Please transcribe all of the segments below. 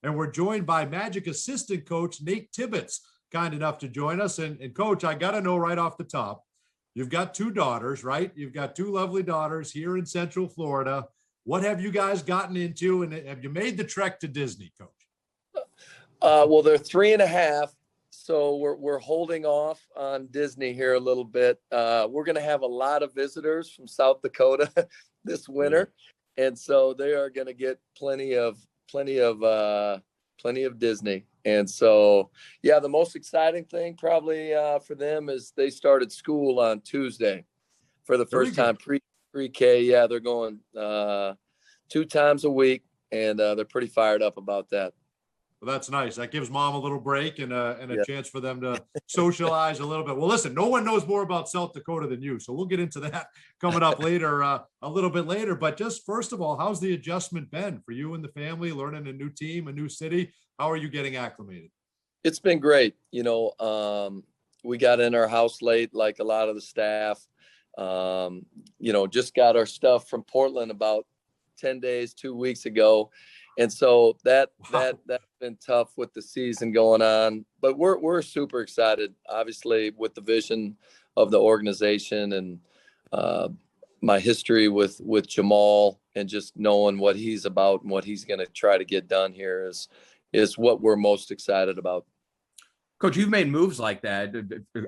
and we're joined by Magic assistant coach Nate Tibbetts, kind enough to join us. And Coach, I got to know right off the top, you've got two daughters, right? You've got two lovely daughters here in Central Florida. What have you guys gotten into, and have you made the trek to Disney, Coach? Well, they're 3.5. So we're holding off on Disney here a little bit. We're going to have a lot of visitors from South Dakota this winter, and so they are going to get plenty of Disney. And so, yeah, the most exciting thing probably for them is they started school on Tuesday for the first time pre-K. Yeah, they're going 2 times a week, and they're pretty fired up about that. Well, that's nice. That gives mom a little break and a chance for them to socialize a little bit. Well, listen, no one knows more about South Dakota than you, so we'll get into that coming up later, a little bit later. But just first of all, how's the adjustment been for you and the family, learning a new team, a new city? How are you getting acclimated? It's been great. We got in our house late, like a lot of the staff. Just got our stuff from Portland about 10 days, 2 weeks ago. And so that's been tough with the season going on, but we're super excited, obviously, with the vision of the organization and my history with Jamal, and just knowing what he's about and what he's going to try to get done here is what we're most excited about. Coach, you've made moves like that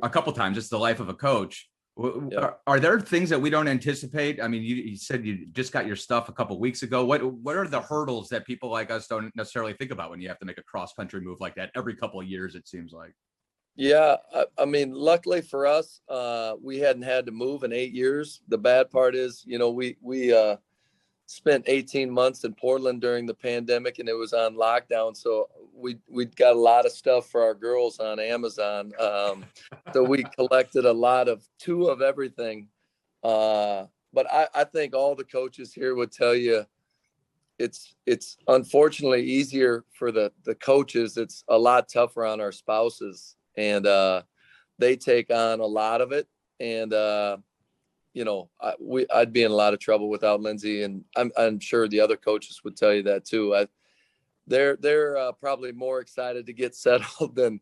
a couple times. It's the life of a coach. Yep. Are there things that we don't anticipate? I mean, you said you just got your stuff a couple of weeks ago. What are the hurdles that people like us don't necessarily think about when you have to make a cross-country move like that every couple of years, it seems like? Yeah, I mean, luckily for us, we hadn't had to move in 8 years. The bad part is, we spent 18 months in Portland during the pandemic, and it was on lockdown. So we got a lot of stuff for our girls on Amazon. So we collected a lot of 2 of everything. But I think all the coaches here would tell you it's unfortunately easier for the coaches. It's a lot tougher on our spouses, and they take on a lot of it. And, I'd be in a lot of trouble without Lindsay, and I'm sure the other coaches would tell you that too. They're probably more excited to get settled than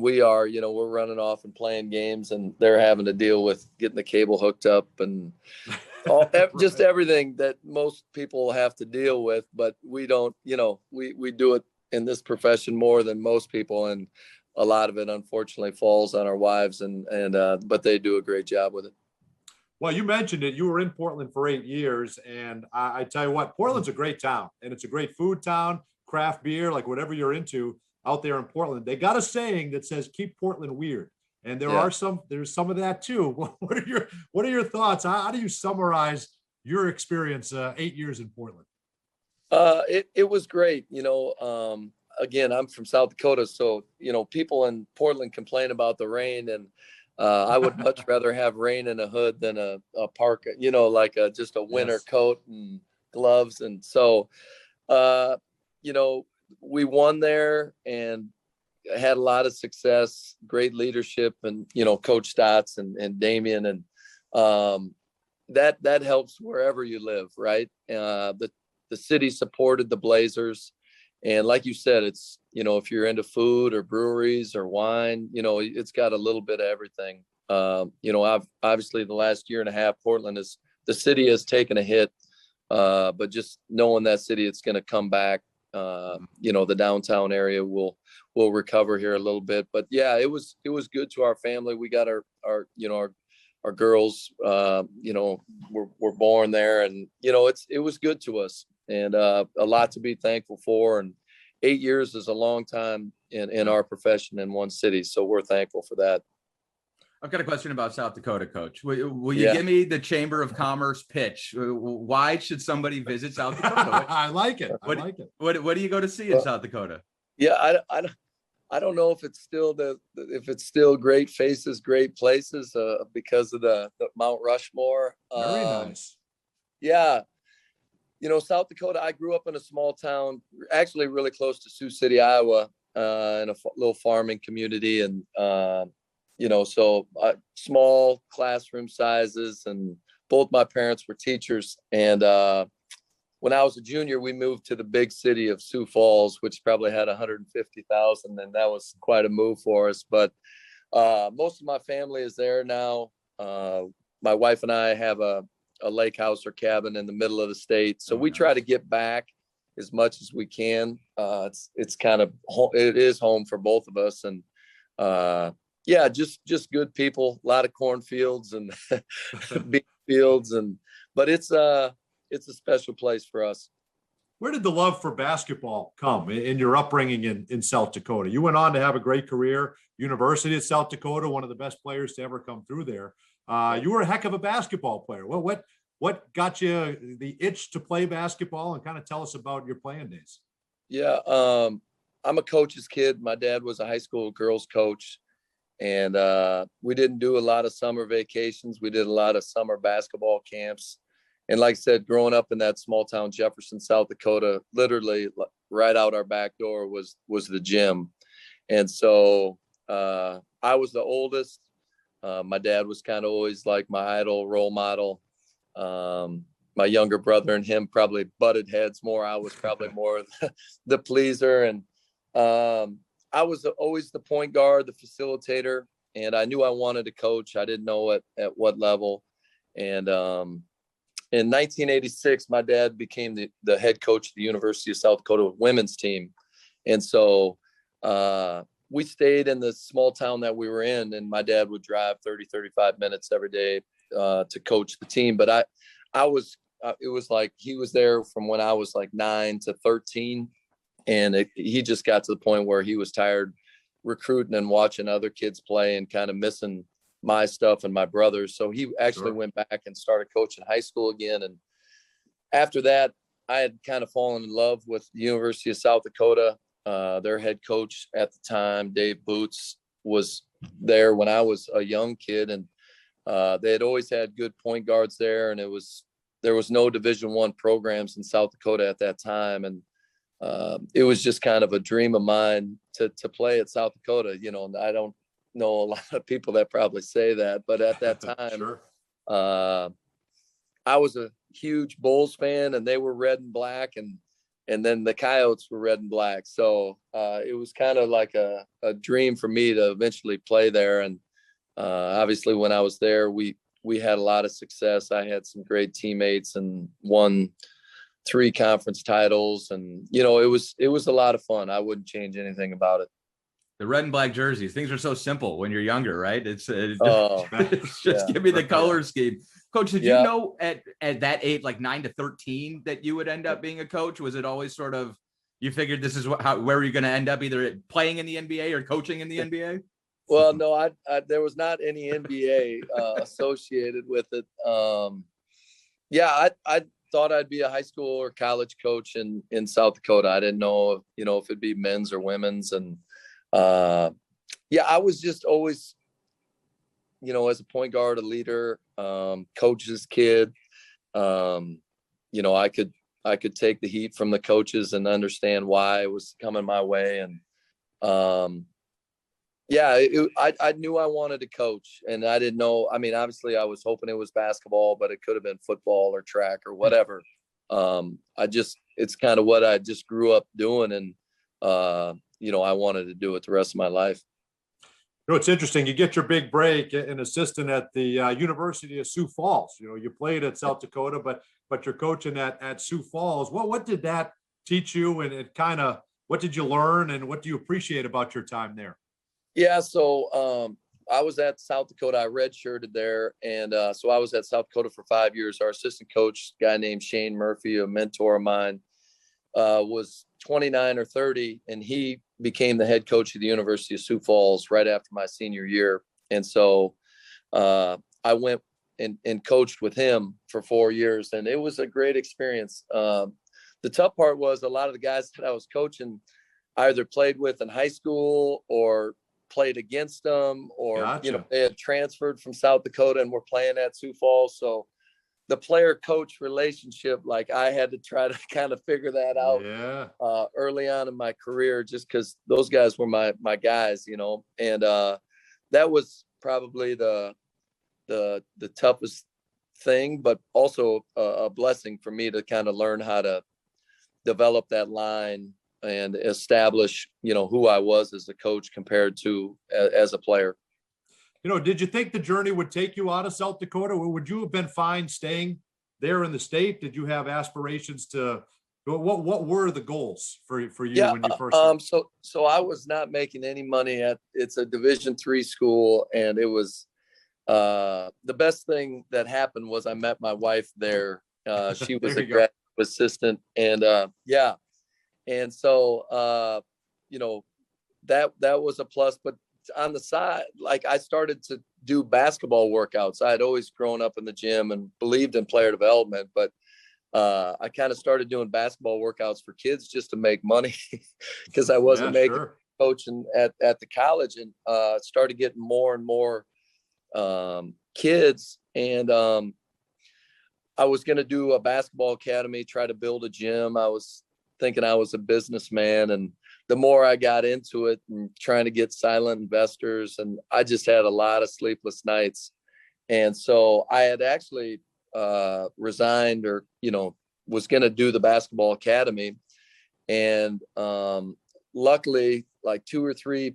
we are. We're running off and playing games, and they're having to deal with getting the cable hooked up and just everything that most people have to deal with. But we don't. We do it in this profession more than most people, and a lot of it unfortunately falls on our wives, but they do a great job with it. Well, you mentioned it. You were in Portland for 8 years, and I tell you what, Portland's a great town, and it's a great food town, craft beer, like whatever you're into out there in Portland. They got a saying that says "Keep Portland weird," and there's some of that too. What are your thoughts? How do you summarize your experience 8 years in Portland? It was great. Again, I'm from South Dakota, so people in Portland complain about the rain, and I would much rather have rain in a hood than a parka, like just a winter coat and gloves. And so, we won there and had a lot of success, great leadership, and, Coach Stotts and Damian. And that helps wherever you live, right? The city supported the Blazers. And like you said, it's, if you're into food or breweries or wine, it's got a little bit of everything. I've obviously the last year and a half, the city has taken a hit, but just knowing that city, it's going to come back. The downtown area will recover here a little bit. But yeah, it was good to our family. We got our girls, were born there, and, it was good to us. And a lot to be thankful for. And 8 years is a long time in our profession in one city. So we're thankful for that. I've got a question about South Dakota, Coach. Will you give me the Chamber of Commerce pitch? Why should somebody visit South Dakota? I like it. What do you go to see in South Dakota? Yeah, I don't know if it's still great faces, great places because of the Mount Rushmore. Very nice. Yeah. South Dakota, I grew up in a small town, actually really close to Sioux City, Iowa, in a little farming community. And, small classroom sizes, and both my parents were teachers. And when I was a junior, we moved to the big city of Sioux Falls, which probably had 150,000, and that was quite a move for us. But most of my family is there now. My wife and I have a lake house or cabin in the middle of the state, so we try to get back as much as we can. It's kind of it is home for both of us, and yeah, just good people. A lot of cornfields and bean fields, but it's a special place for us. Where did the love for basketball come in your upbringing in South Dakota? You went on to have a great career, University of South Dakota, one of the best players to ever come through there. You were a heck of a basketball player. What got you the itch to play basketball, and kind of tell us about your playing days? Yeah, I'm a coach's kid. My dad was a high school girls coach, and we didn't do a lot of summer vacations. We did a lot of summer basketball camps. And like I said, growing up in that small town, Jefferson, South Dakota, literally right out our back door was the gym. And so I was the oldest. My dad was kind of always like my idol, role model. My younger brother and him probably butted heads more. I was probably more the pleaser. And I was always the point guard, the facilitator, and I knew I wanted to coach. I didn't know at what level. And in 1986, my dad became the head coach of the University of South Dakota women's team. And so we stayed in the small town that we were in, and my dad would drive 30, 35 minutes every day to coach the team. But I was, it was like he was there from when I was like 9 to 13. And he just got to the point where he was tired recruiting and watching other kids play and kind of missing my stuff and my brothers. So he actually went back and started coaching high school again. And after that, I had kind of fallen in love with the University of South Dakota. Their head coach at the time, Dave Boots, was there when I was a young kid, and they had always had good point guards there. And there was no Division I programs in South Dakota at that time. And it was just kind of a dream of mine to play at South Dakota. You know, I don't know a lot of people that probably say that, but at that time, I was a huge Bulls fan, and they were red and black, and then the Coyotes were red and black. So it was kind of like a dream for me to eventually play there. And obviously when I was there, we had a lot of success. I had some great teammates and won 3 conference titles, and you know, it was a lot of fun. I wouldn't change anything about it. The red and black jerseys, things are so simple when you're younger, right? It's just give me the color scheme. Coach, did you know at that age, like 9 to 13, that you would end up being a coach? Was it always sort of, you figured this is where you're going to end up, either playing in the NBA or coaching in the NBA? Well, no, I there was not any NBA associated with it. I thought I'd be a high school or college coach in South Dakota. I didn't know, you know, if it'd be men's or women's. And I was just always, you know, as a point guard, a leader, coach's kid. You know, I could take the heat from the coaches and understand why it was coming my way. And I knew I wanted to coach, and I didn't know. I mean, obviously I was hoping it was basketball, but it could have been football or track or whatever. It's kind of what I just grew up doing. And, you know, I wanted to do it the rest of my life. You know, it's interesting. You get your big break, an assistant at the University of Sioux Falls. You know, you played at South Dakota, but you're coaching at Sioux Falls. What did that teach you, and it kind of, what did you learn, and what do you appreciate about your time there? Yeah, so I was at South Dakota. I redshirted there, and so I was at South Dakota for 5 years. Our assistant coach, a guy named Shane Murphy, a mentor of mine, was 29 or 30, and he became the head coach of the University of Sioux Falls right after my senior year. And so I went and coached with him for 4 years, and it was a great experience. The tough part was a lot of the guys that I was coaching I either played with in high school or played against them, or you know, they had transferred from South Dakota and were playing at Sioux Falls. So the player coach relationship, like, I had to try to kind of figure that out early on in my career, just because those guys were my guys, you know. And that was probably the toughest thing, but also a blessing for me to kind of learn how to develop that line and establish, who I was as a coach compared to as a player. Did you think the journey would take you out of South Dakota, or would you have been fine staying there in the state? Did you have aspirations to? What were the goals for you when you first? So I was not making any money it's a Division III school, and it was the best thing that happened was I met my wife there. She was a grad assistant, and and so that was a plus. But on the side, like, I started to do basketball workouts. I had always grown up in the gym and believed in player development, but I kind of started doing basketball workouts for kids just to make money because I wasn't making coaching at the college, and started getting more and more kids. And I was going to do a basketball academy, try to build a gym. I was thinking I was a businessman, and the more I got into it and trying to get silent investors, and I just had a lot of sleepless nights. And so I had actually resigned, or, was going to do the basketball academy. And luckily, like 2 or 3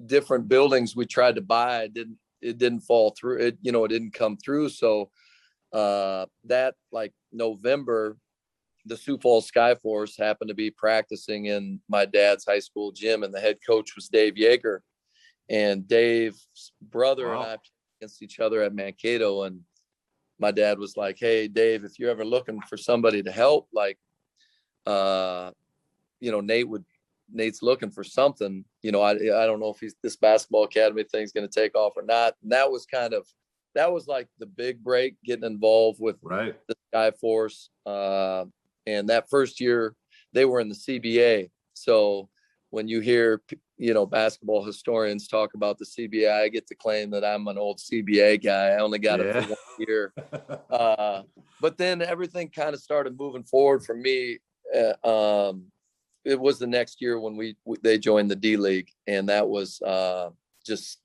different buildings we tried to buy, it didn't fall through. It didn't come through. So that, like, November, the Sioux Falls Skyforce happened to be practicing in my dad's high school gym, and the head coach was Dave Yeager, and Dave's brother and I played against each other at Mankato. And my dad was like, "Hey, Dave, if you're ever looking for somebody to help, like, Nate's looking for something. I don't know if this basketball academy thing's going to take off or not." And that was like the big break, getting involved with the Skyforce. And that first year they were in the CBA. So when you hear, basketball historians talk about the CBA, I get to claim that I'm an old CBA guy. I only got it for 1 year. But then everything kind of started moving forward for me. It was the next year when they joined the GLeague, and that was just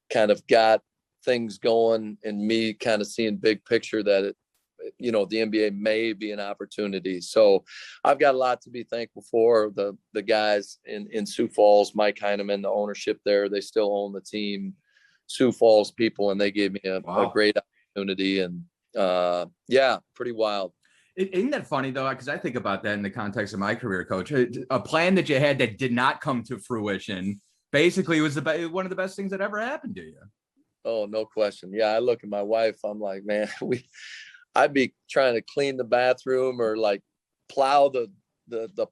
kind of got things going, and me kind of seeing big picture that the NBA may be an opportunity. So I've got a lot to be thankful for. The guys in Sioux Falls, Mike Heineman, the ownership there, they still own the team, Sioux Falls people, and they gave me a great opportunity. And pretty wild. Isn't that funny, though? Because I think about that in the context of my career, Coach. A plan that you had that did not come to fruition basically was one of the best things that ever happened to you. Oh, no question. Yeah, I look at my wife. I'm like, man, I'd be trying to clean the bathroom or like plow the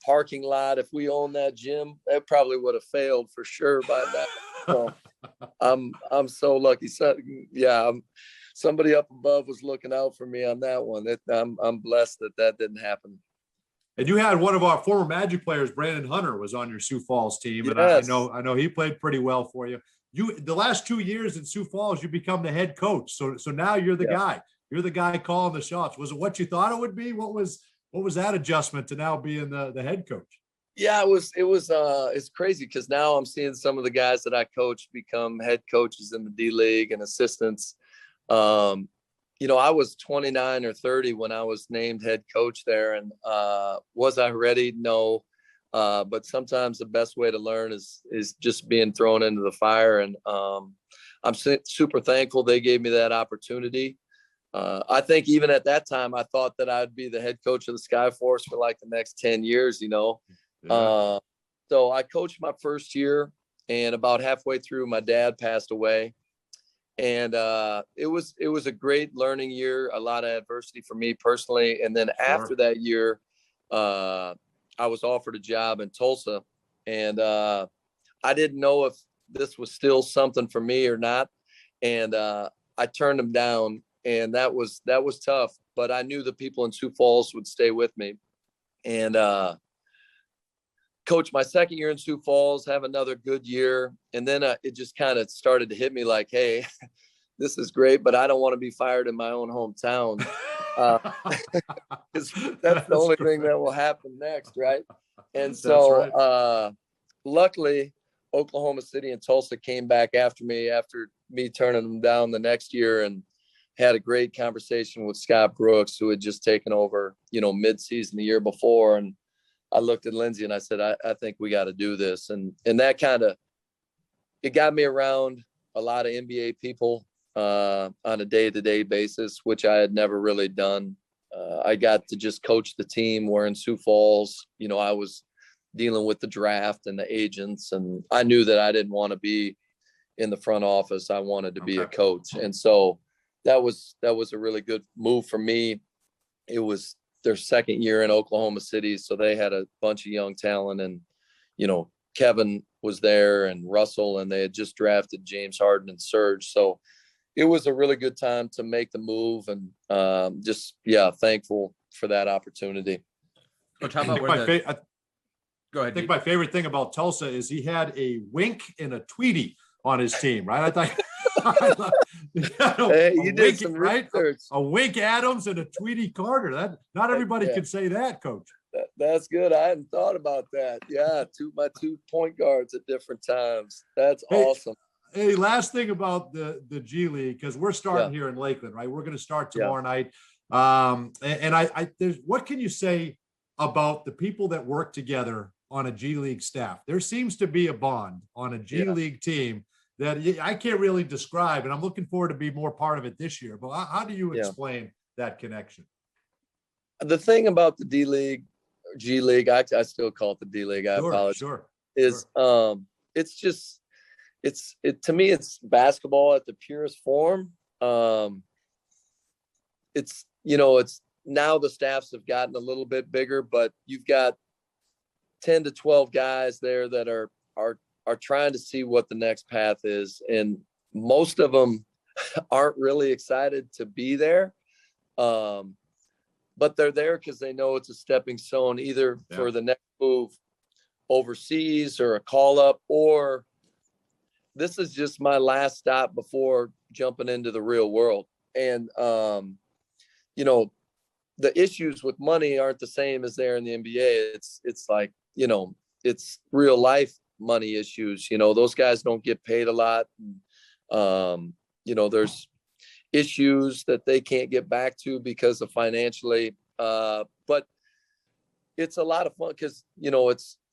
parking lot. If we owned that gym, that probably would have failed for sure by that. So I'm so lucky. So, somebody up above was looking out for me on that one. I'm blessed that didn't happen. And you had one of our former Magic players, Brandon Hunter, was on your Sioux Falls team, and I know he played pretty well for you. The last 2 years in Sioux Falls, you become the head coach. So now you're the guy. You're the guy calling the shots. Was it what you thought it would be? What was that adjustment to now being the head coach? Yeah, it's crazy because now I'm seeing some of the guys that I coach become head coaches in the GLeague and assistants. I was 29 or 30 when I was named head coach there, and was I ready? No. But sometimes the best way to learn is just being thrown into the fire. And I'm super thankful they gave me that opportunity. I think even at that time, I thought that I'd be the head coach of the Skyforce for like the next 10 years, So I coached my first year, and about halfway through, my dad passed away. And it was a great learning year, a lot of adversity for me personally. And then after that year, I was offered a job in Tulsa, and I didn't know if this was still something for me or not. And I turned them down, and that was tough, but I knew the people in Sioux Falls would stay with me. And coach my second year in Sioux Falls, have another good year. And then it just kind of started to hit me like, hey, this is great, but I don't want to be fired in my own hometown. That's the only thing that will happen next, right? And so luckily, Oklahoma City and Tulsa came back after me turning them down the next year, and had a great conversation with Scott Brooks, who had just taken over, mid-season the year before. And I looked at Lindsey and I said, I think we got to do this. And that it got me around a lot of NBA people on a day-to-day basis, which I had never really done. I got to just coach the team, where in Sioux Falls, I was dealing with the draft and the agents, and I knew that I didn't want to be in the front office. I wanted to be a coach. And so that was a really good move for me. It was their second year in Oklahoma City, so they had a bunch of young talent, and Kevin was there and Russell, and they had just drafted James Harden and Serge. So it was a really good time to make the move, and thankful for that opportunity. Coach, how about go ahead. I think my favorite thing about Tulsa is he had a wink and a Tweety on his team, right? You did some research. A Wink Adams and a Tweety Carter. Not everybody can say that, Coach. That's good. I hadn't thought about that. Yeah, my two point guards at different times. That's awesome. Hey, last thing about the G League, because we're starting here in Lakeland, right? We're going to start tomorrow night. What can you say about the people that work together on a G League staff? There seems to be a bond on a G League team that I can't really describe, and I'm looking forward to be more part of it this year. But how do you explain that connection? The thing about the D League, G League, I still call it the D League. I apologize. It's just, to me, it's basketball at the purest form. It's now the staffs have gotten a little bit bigger, but you've got 10 to 12 guys there that are trying to see what the next path is. And most of them aren't really excited to be there. But they're there because they know it's a stepping stone, either for the next move overseas or a call up, or this is just my last stop before jumping into the real world. And, the issues with money aren't the same as there in the NBA. It's like, it's real life money issues. Those guys don't get paid a lot. There's issues that they can't get back to because of financially. But it's a lot of fun because,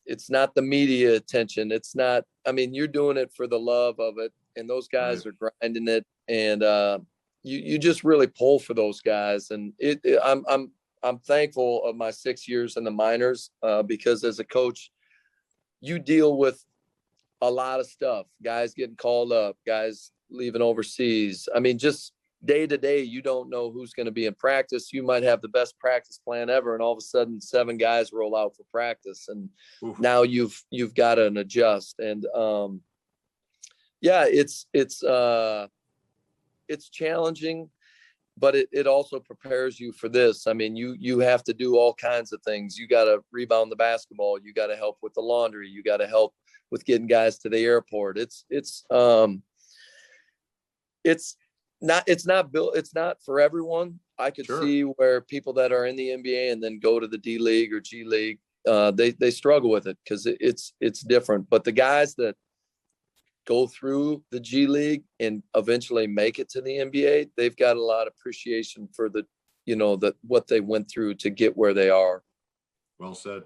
it's not the media attention. It's not, you're doing it for the love of it, and those guys are grinding it. And, you just really pull for those guys. And I'm thankful of my 6 years in the minors, because as a coach, you deal with a lot of stuff, guys getting called up, guys leaving overseas. Just day to day, you don't know who's going to be in practice. You might have the best practice plan ever, and all of a sudden 7 guys roll out for practice, and now you've got to adjust. And it's challenging, but it also prepares you for this. You have to do all kinds of things. You got to rebound the basketball. You got to help with the laundry. You got to help with getting guys to the airport. It's not built. It's not for everyone. I could see where people that are in the NBA and then go to the D League or G League, they struggle with it because it's different. But the guys that go through the G League and eventually make it to the NBA, they've got a lot of appreciation for what they went through to get where they are. Well said.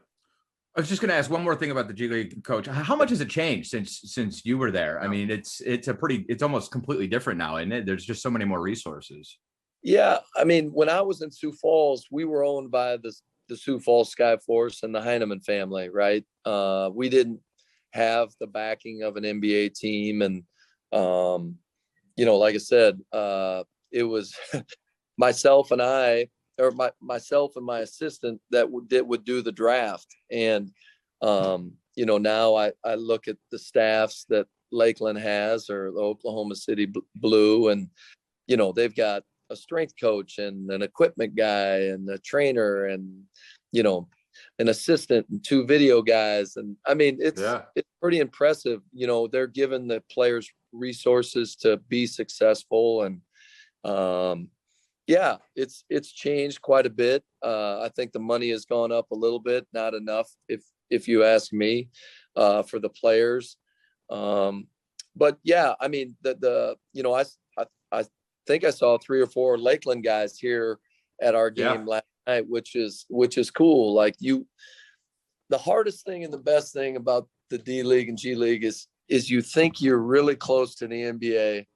I was just going to ask one more thing about the G League, Coach. How much has it changed since you were there? It's almost completely different now, isn't it? There's just so many more resources. Yeah, when I was in Sioux Falls, we were owned by the Sioux Falls Skyforce and the Heineman family, right? We didn't have the backing of an NBA team, and like I said, it was myself and myself and my assistant that would do the draft. And now I look at the staffs that Lakeland has, or the Oklahoma City Blue, and they've got a strength coach and an equipment guy and a trainer and an assistant and 2 video guys. And it's pretty impressive. They're giving the players resources to be successful. And it's changed quite a bit. I think the money has gone up a little bit, not enough, if you ask me, for the players. But yeah, I think I saw 3 or 4 Lakeland guys here at our game last night, which is cool. Like the hardest thing and the best thing about the D League and G League is you think you're really close to the NBA,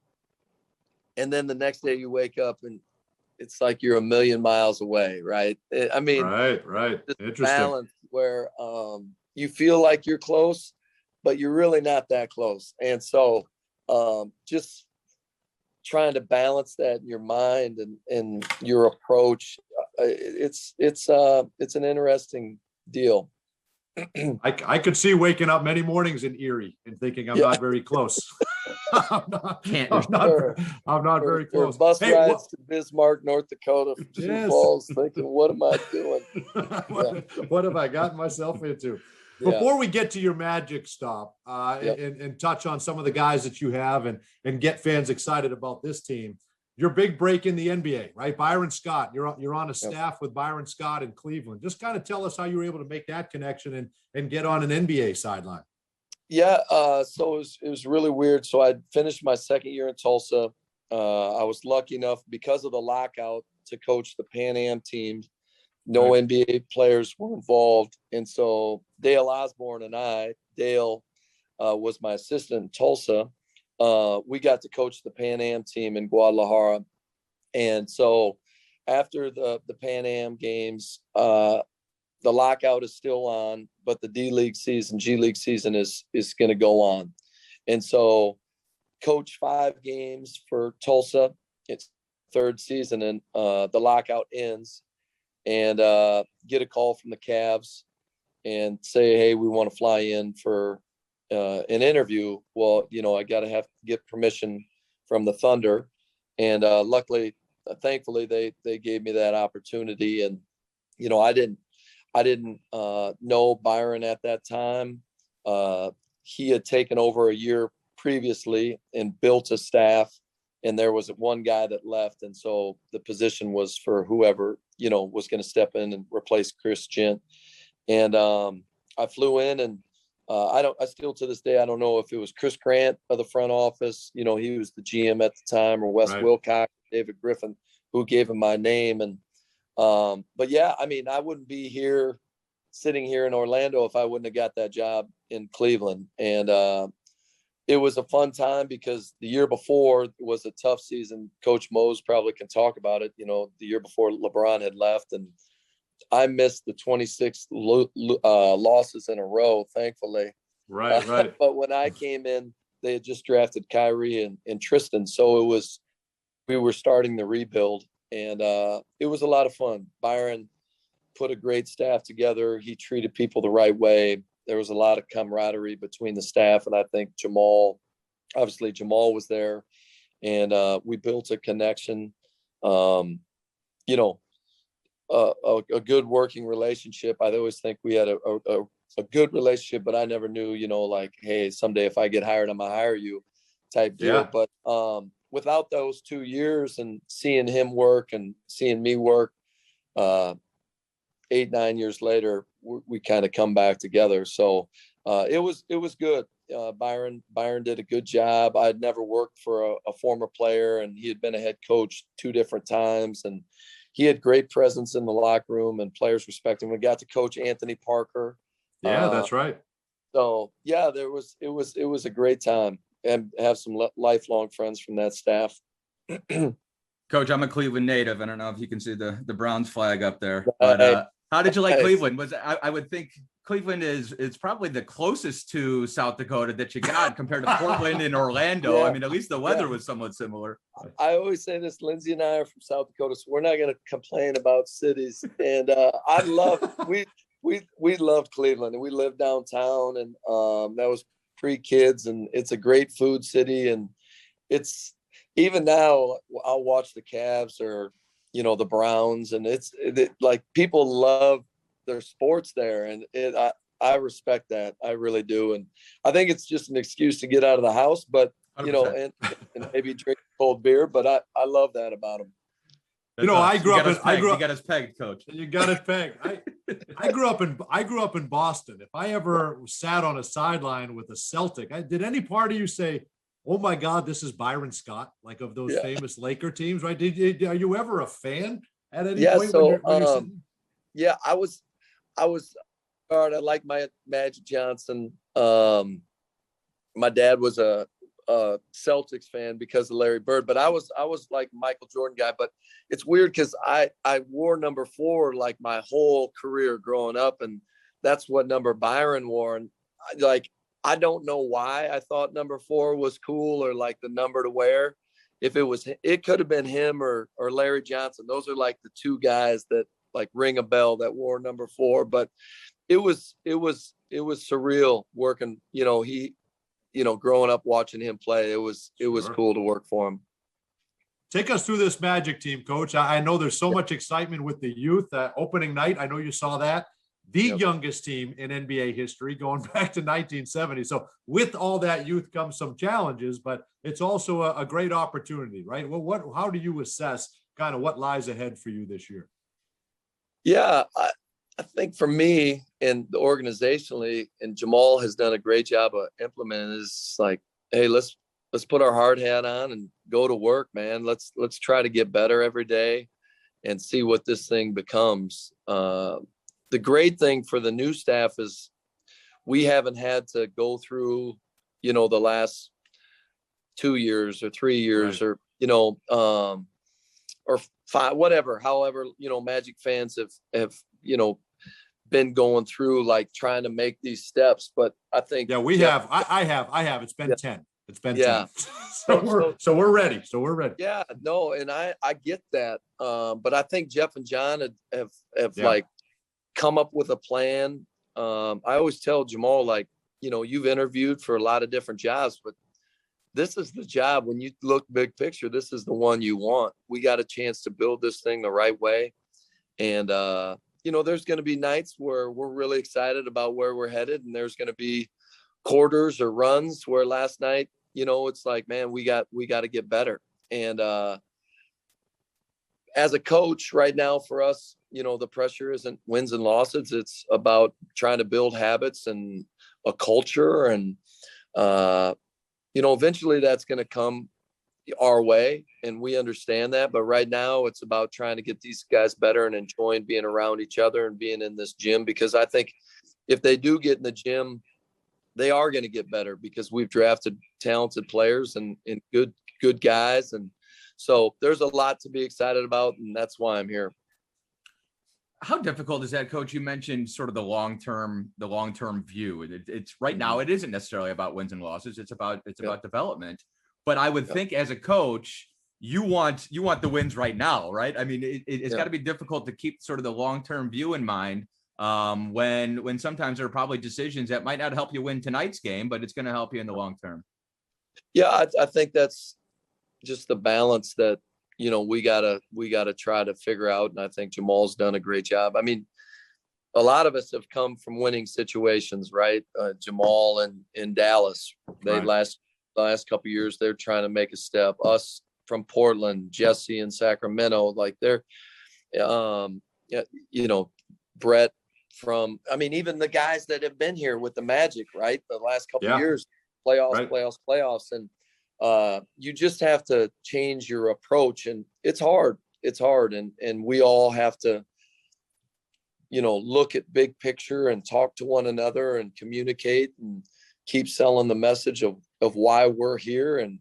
and then the next day you wake up and it's like you're a million miles away, right? I mean, right. Interesting. Balance where you feel like you're close, but you're really not that close. And so just trying to balance that in your mind and your approach, it's an interesting deal. I could see waking up many mornings in Erie and thinking I'm not very close. I'm not very close. Bus rides to Bismarck, North Dakota, from Sioux Falls, thinking, what am I doing? What have I gotten myself into? Before we get to your Magic stop and touch on some of the guys that you have and get fans excited about this team, your big break in the NBA, right? Byron Scott, you're on a staff with Byron Scott in Cleveland. Just kind of tell us how you were able to make that connection and get on an NBA sideline. Yeah, so it was really weird. So I finished my second year in Tulsa. I was lucky enough because of the lockout to coach the Pan Am team. No NBA players were involved. And so Dale Osborne and Dale was my assistant in Tulsa. We got to coach the Pan Am team in Guadalajara. And so after the Pan Am games, the lockout is still on, but the D League season, G League season is going to go on. And so coach 5 games for Tulsa. It's third season, and the lockout ends, and get a call from the Cavs and say, hey, we want to fly in for an interview. Well, I got to have to get permission from the Thunder. And thankfully, they gave me that opportunity. And, I didn't know Byron at that time. He had taken over a year previously and built a staff, and there was one guy that left. And so the position was for whoever, was going to step in and replace Chris Gent. And I flew in, and I still to this day, I don't know if it was Chris Grant of the front office, he was the GM at the time, or Wes Wilcox, David Griffin, who gave him my name. And but yeah, I mean, I wouldn't be sitting here in Orlando if I wouldn't have got that job in Cleveland. And it was a fun time because the year before was a tough season. Coach Mose probably can talk about it. The year before LeBron had left, and I missed the 26 losses in a row, thankfully. Right. But when I came in, they had just drafted Kyrie and Tristan. So we were starting the rebuild. And it was a lot of fun. Byron put a great staff together. He treated people the right way. There was a lot of camaraderie between the staff. And I think Jamal was there. And we built a connection, a good working relationship. I always think we had a good relationship, but I never knew, like, hey, someday if I get hired, I'm going to hire you type deal. Yeah. But without those 2 years and seeing him work and seeing me work, 8-9 years later, we kind of come back together. So it was good. Byron did a good job. I'd never worked for a former player, and he had been a head coach 2 different times, and he had great presence in the locker room, and players respect him. We got to coach Anthony Parker. Yeah, that's right. So yeah, it was a great time. And have some lifelong friends from that staff. Coach, I'm a Cleveland native. I don't know if you can see the Browns flag up there. But how did you like Cleveland? I would think Cleveland is probably the closest to South Dakota that you got compared to Portland and Orlando. Yeah. I mean, at least the weather was somewhat similar. I always say this, Lindsay and I are from South Dakota, so we're not going to complain about cities. And we loved Cleveland, and we lived downtown, and that was pre-kids, and it's a great food city. And it's even now I'll watch the Cavs or the Browns, and it's like people love their sports there, and I respect that. I really do. And I think it's just an excuse to get out of the house, but and maybe drink cold beer, but I love that about them. You got us pegged, Coach. You got it pegged. I grew up in Boston. If I ever sat on a sideline with a Celtic, did any part of you say, oh my God, this is Byron Scott, like of those Yeah. famous Laker teams, right? Are you ever a fan at any Yeah. point So, when you're sitting? yeah, I was, I like my Magic Johnson. My dad was a Celtics fan because of Larry Bird, but I was like Michael Jordan guy. But it's weird because I wore number 4 like my whole career growing up, and that's what number Byron wore. And I don't know why I thought number 4 was cool or like the number to wear. If it could have been him or Larry Johnson. Those are like the 2 guys that like ring a bell that wore number 4. But it was surreal working, growing up watching him play. It was cool to work for him. Take us through this Magic team, Coach. I know there's so much excitement with the youth. Opening night, I know you saw that. The youngest team in NBA history, going back to 1970. So with all that youth comes some challenges, but it's also a great opportunity, right? Well, how do you assess kind of what lies ahead for you this year? Yeah, I think for me and organizationally, and Jamal has done a great job of implementing, is like, hey, let's put our hard hat on and go to work, man. Let's try to get better every day and see what this thing becomes. The great thing for the new staff is we haven't had to go through, the last 2 years or 3 years, right, or 5, whatever, however, Magic fans have, been going through like trying to make these steps. But I think, we have, I have, it's been 10. It's been 10. So we're ready. Yeah, no. And I get that. But I think Jeff and John have like come up with a plan. I always tell Jamal, like, you've interviewed for a lot of different jobs, but this is the job. When you look big picture, this is the one you want. We got a chance to build this thing the right way. And, there's going to be nights where we're really excited about where we're headed. And there's going to be quarters or runs where last night, it's like, man, we got to get better. And as a coach right now for us, the pressure isn't wins and losses. It's about trying to build habits and a culture. And, eventually that's going to come our way, and we understand that. But right now it's about trying to get these guys better and enjoying being around each other and being in this gym, because I think if they do get in the gym, they are going to get better, because we've drafted talented players and good guys. And so there's a lot to be excited about, and that's why I'm here. How difficult is that, Coach? You mentioned sort of the long-term view. It's right now, it isn't necessarily about wins and losses. It's about development. But I would think as a coach, you want the wins right now, right? I mean, it's got to be difficult to keep sort of the long-term view in mind when sometimes there are probably decisions that might not help you win tonight's game, but it's going to help you in the long term. Yeah, I think that's just the balance that, we gotta try to figure out. And I think Jamal's done a great job. I mean, a lot of us have come from winning situations, right? Jamal in Dallas, last couple of years, they're trying to make a step. Us from Portland, Jesse in Sacramento, like they're, Brett from, even the guys that have been here with the Magic, right? The last couple of years, playoffs. And you just have to change your approach, and it's hard. And we all have to, look at big picture and talk to one another and communicate and keep selling the message of why we're here. And,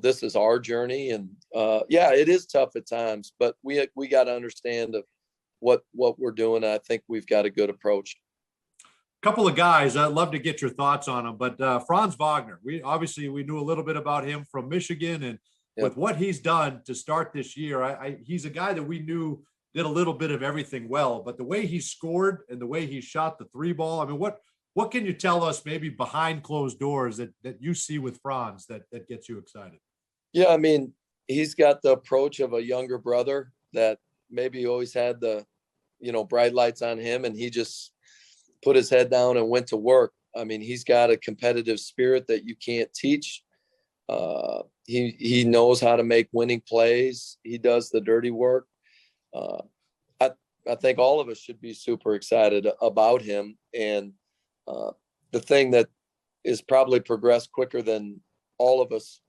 this is our journey. And it is tough at times, but we got to understand what we're doing. I think we've got a good approach. Couple of guys, I'd love to get your thoughts on them, but Franz Wagner, we knew a little bit about him from Michigan, and with what he's done to start this year, he's a guy that we knew did a little bit of everything well, but the way he scored and the way he shot the 3 ball, what can you tell us maybe behind closed doors that you see with Franz that gets you excited? Yeah, he's got the approach of a younger brother that maybe always had the, bright lights on him, and he just put his head down and went to work. He's got a competitive spirit that you can't teach. He knows how to make winning plays. He does the dirty work. I think all of us should be super excited about him. And the thing that is probably progressed quicker than all of us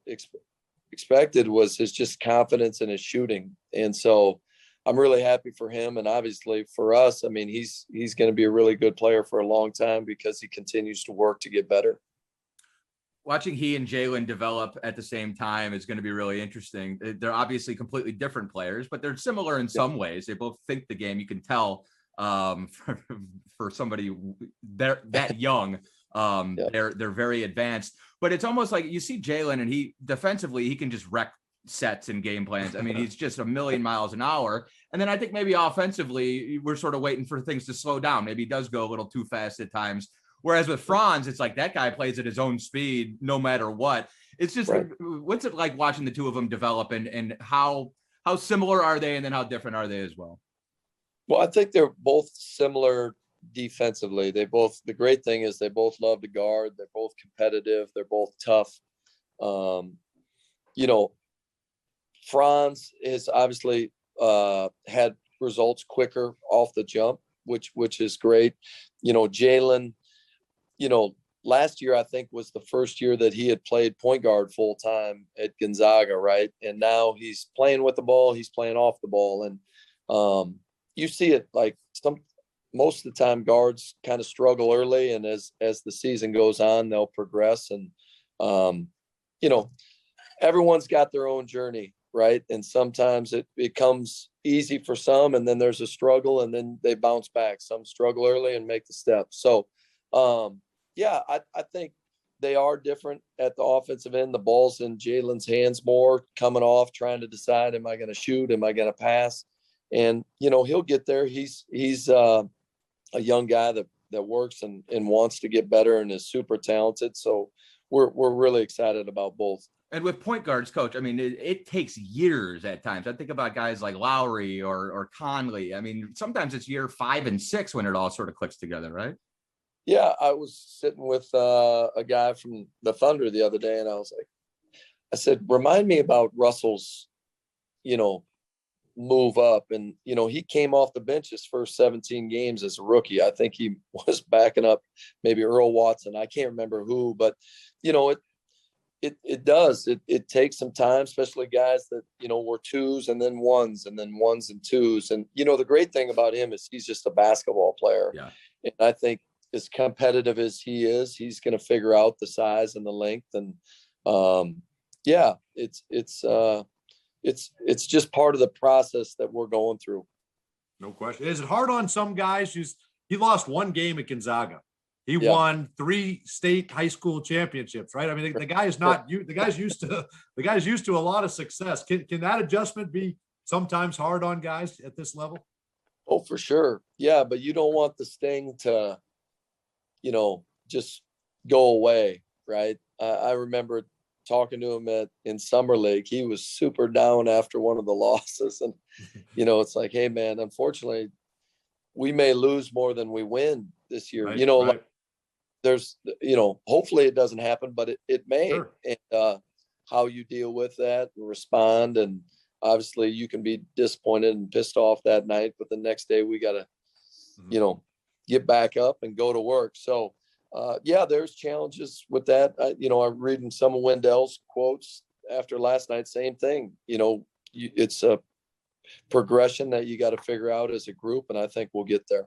expected was his just confidence in his shooting. And so I'm really happy for him. And obviously for us, I mean, he's going to be a really good player for a long time because he continues to work to get better. Watching he and Jalen develop at the same time is going to be really interesting. They're obviously completely different players, but they're similar in some ways. They both think the game. You can tell for somebody that young, they're very advanced. But it's almost like you see Jalen, and he defensively, he can just wreck sets and game plans. I mean, he's just a million miles an hour. And then I think maybe offensively, we're sort of waiting for things to slow down. Maybe he does go a little too fast at times. Whereas with Franz, it's like that guy plays at his own speed, no matter what. It's just, what's it like watching the two of them develop, and how similar are they? And then how different are they as well? Well, I think they're both similar defensively. The great thing is they both love to guard. They're both competitive. They're both tough. You know, Franz has obviously had results quicker off the jump, which is great. You know, Jalen, you know, last year I think was the first year that he had played point guard full time at Gonzaga, right? And now he's playing with the ball, he's playing off the ball, and you see it like most of the time guards kind of struggle early, and as the season goes on, they'll progress. And you know, everyone's got their own journey, right? And sometimes it becomes easy for some, and then there's a struggle, and then they bounce back. Some struggle early and make the step. So yeah, I think they are different at the offensive end. The ball's in Jalen's hands more, coming off, trying to decide, am I going to shoot? Am I going to pass? And, you know, he'll get there. He's a young guy that works and wants to get better and is super talented. So we're really excited about both. And with point guards, coach, I mean, it takes years at times. I think about guys like Lowry or Conley. I mean, sometimes it's year 5 and 6 when it all sort of clicks together, right? Yeah, I was sitting with a guy from the Thunder the other day, and I said, remind me about Russell's, you know, move up. And, you know, he came off the bench his first 17 games as a rookie. I think he was backing up maybe Earl Watson. I can't remember who, but, you know, it takes some time, especially guys that, you know, were 2s and then 1s and then 1s and 2s. And, you know, the great thing about him is he's just a basketball player. Yeah. And I think as competitive as he is, he's going to figure out the size and the length. And yeah, it's just part of the process that we're going through. No question. Is it hard on some guys? He lost 1 game at Gonzaga. He won 3 state high school championships, right? I mean, the guy is not you. The guy's used to a lot of success. Can that adjustment be sometimes hard on guys at this level? Oh, for sure. Yeah, but you don't want the sting to, you know, just go away, right? I remember talking to him in Summer League. He was super down after one of the losses, and you know, it's like, hey man, unfortunately, we may lose more than we win this year. Right, you know, like there's, you know, hopefully it doesn't happen, but it may. Sure. And how you deal with that and respond, and obviously you can be disappointed and pissed off that night, but the next day we got to, you know, get back up and go to work. So yeah, there's challenges with that. You know, I'm reading some of Wendell's quotes after last night, same thing. You know, it's a progression that you got to figure out as a group, and I think we'll get there.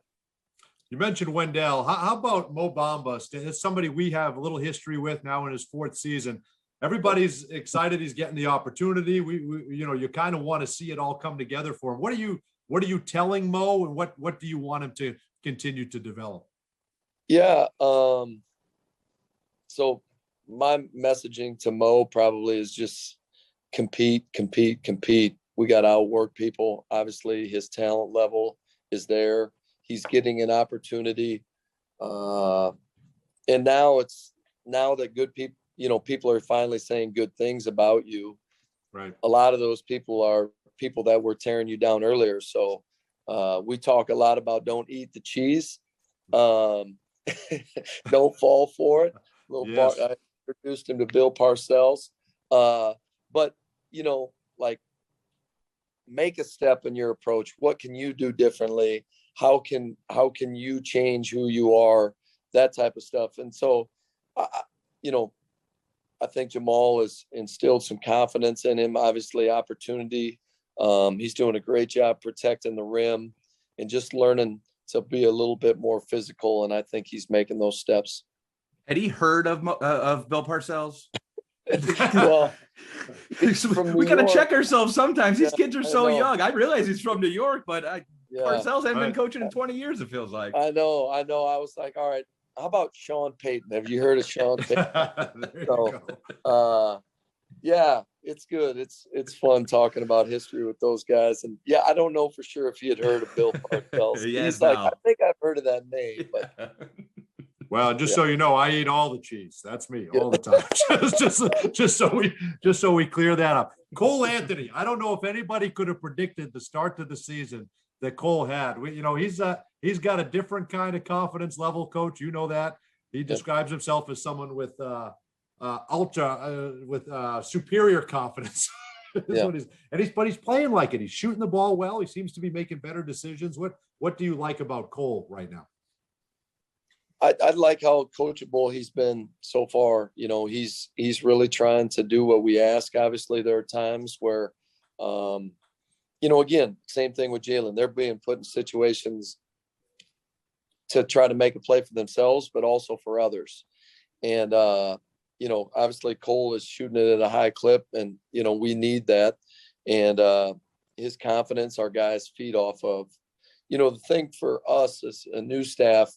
You mentioned Wendell. How about Mo Bamba? It's somebody we have a little history with now in his 4th season. Everybody's excited he's getting the opportunity. We you know, you kind of want to see it all come together for him. What are you telling Mo, and what do you want him to continue to develop? Yeah. So my messaging to Mo probably is just compete. We got to outwork people. Obviously his talent level is there. He's getting an opportunity. And now that good people, you know, people are finally saying good things about you. Right. A lot of those people are people that were tearing you down earlier. So we talk a lot about don't eat the cheese. Don't fall for it. Yes. I introduced him to Bill Parcells. But, you know, like, make a step in your approach. What can you do differently? How can you change who you are? That type of stuff. And so, you know, I think Jamal has instilled some confidence in him, obviously opportunity. He's doing a great job protecting the rim and just learning to be a little bit more physical. And I think he's making those steps. Had he heard of Bill Parcells? Well, we got to check ourselves sometimes. These kids are so know. young. I realize he's from New York, but Parcells hasn't been Right. coaching in 20 years, it feels like. I know. I was like, all right, how about Sean Payton? Have you heard of Sean Payton? There you So, go. Yeah, it's good. It's fun talking about history with those guys. And yeah, I don't know for sure if he had heard of Bill Parcells. Yes, He's like, no. I think I've heard of that name, but Well, just so you know, I eat all the cheese. That's me all the time. just so we clear that up. Cole Anthony. I don't know if anybody could have predicted the start to the season that Cole had. He's got a different kind of confidence level, Coach. You know that. He describes himself as someone with superior confidence. But he's playing like it. He's shooting the ball well. He seems to be making better decisions. What do you like about Cole right now? I like how coachable he's been so far. He's really trying to do what we ask. Obviously, there are times where, again, same thing with Jalen. They're being put in situations to try to make a play for themselves, but also for others. And, obviously Cole is shooting it at a high clip, and, we need that. And his confidence, our guys feed off of. The thing for us as a new staff,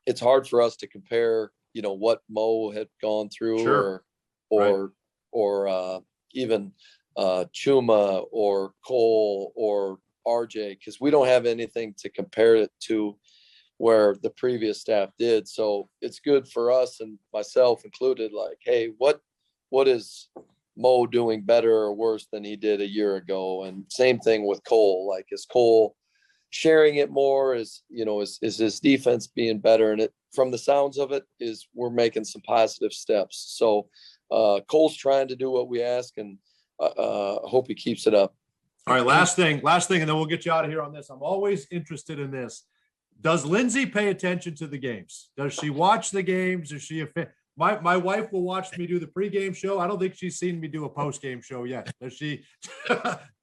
it's hard for us to compare, what Mo had gone through, Sure. or even Chuma or Cole or RJ, because we don't have anything to compare it to where the previous staff did. So it's good for us, and myself included, like, hey, what is Mo doing better or worse than he did a year ago? And same thing with Cole. Like, is Cole sharing it more? Is his defense being better? And it, from the sounds of it, is we're making some positive steps. So Cole's trying to do what we ask, and hope he keeps it up. All right, last thing, and then we'll get you out of here on this. I'm always interested in this. Does Lindsay pay attention to the games? Does she watch the games? Is she a fan? My wife will watch me do the pregame show. I don't think she's seen me do a postgame show yet. Does she?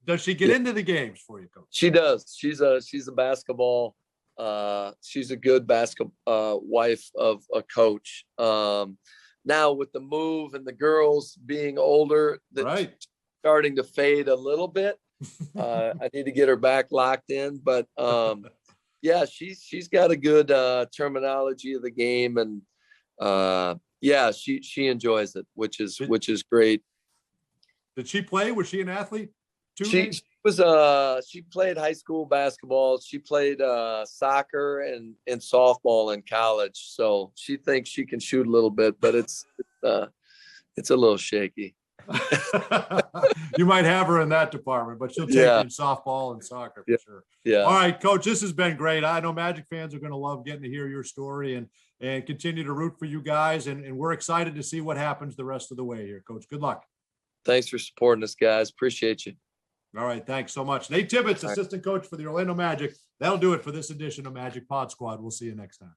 Does she get into the games for you, Coach? She does. She's a basketball. She's a good basketball wife of a coach. Now with the move and the girls being older, that's right, starting to fade a little bit. I need to get her back locked in, but yeah, she's got a good terminology of the game, and yeah, she enjoys it, which is great. Did she play? Was she an athlete? She played high school basketball. She played soccer and softball in college. So she thinks she can shoot a little bit, but it's a little shaky. You might have her in that department, but she'll take you in softball and soccer for sure. Yeah. All right, Coach, this has been great. I know Magic fans are going to love getting to hear your story and continue to root for you guys. And we're excited to see what happens the rest of the way here, Coach. Good luck. Thanks for supporting us, guys. Appreciate you. All right. Thanks so much. Nate Tibbetts, assistant coach for the Orlando Magic. That'll do it for this edition of Magic Pod Squad. We'll see you next time.